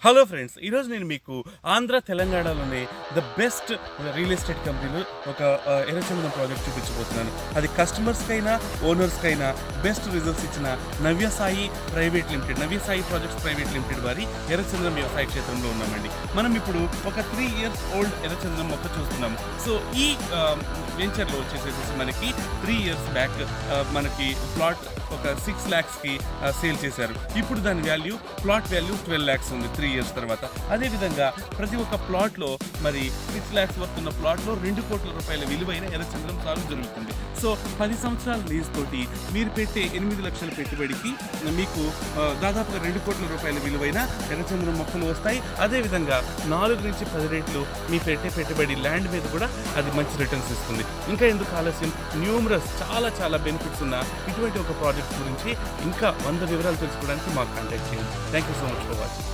Hello friends, ఈరోజు నేను మీకు ఆంధ్ర తెలంగాణలోనే ద బెస్ట్ రియల్ ఎస్టేట్ కంపెనీలో ఒక ఎర్రచందనం ప్రాజెక్ట్ చూపించబోతున్నాను. అది కస్టమర్స్కైనా ఓనర్స్కైనా బెస్ట్ రిజల్ట్స్ ఇచ్చిన Navyasai private limited, Navyasai projects private limited వారి ఎర్రచందనం వ్యవసాయ క్షేత్రంలో ఉన్నామండి. మనం ఇప్పుడు ఒక 3 years ఓల్డ్ ఎర్రచందనం మొక్క చూస్తున్నాము. సో ఈ వెంచర్లో వచ్చేసేసి మనకి 3 years బ్యాక్ మనకి ప్లాట్ ఒక 6 lakhsకి సేల్ చేశారు. ఇప్పుడు దాని వాల్యూ, ప్లాట్ వాల్యూ 12 lakhs ఉంది 3 years తర్వాత. అదేవిధంగా ప్రతి ఒక్క ప్లాట్లో మరి 6 lakhs వర్త్ ఉన్న ప్లాట్లో 2 కోట్ల రూపాయల విలువైన ఎర్రచందనం సాగు జరుగుతుంది. సో 10 సంవత్సరాల లీజ్ తోటి మీరు పెట్టే 8 లక్షల పెట్టుబడికి మీకు దాదాపుగా 2 కోట్ల రూపాయల విలువైన ఎర్రచందనం మొక్కలు వస్తాయి. అదేవిధంగా 4 నుంచి 10 రెట్లు మీ పెట్టే పెట్టుబడి ల్యాండ్ మీద కూడా అది మంచి రిటర్న్స్ ఇస్తుంది. ఇంకా ఎందుకు ఆలస్యం, న్యూమరస్ చాలా బెనిఫిట్స్ ఉన్న ఇటువంటి ఒక ప్రాజెక్ట్ గురించి ఇంకా 100 వివరాలు తెలుసుకోవడానికి మాకు కాంటాక్ట్ చేయండి. Thank you so much for watching.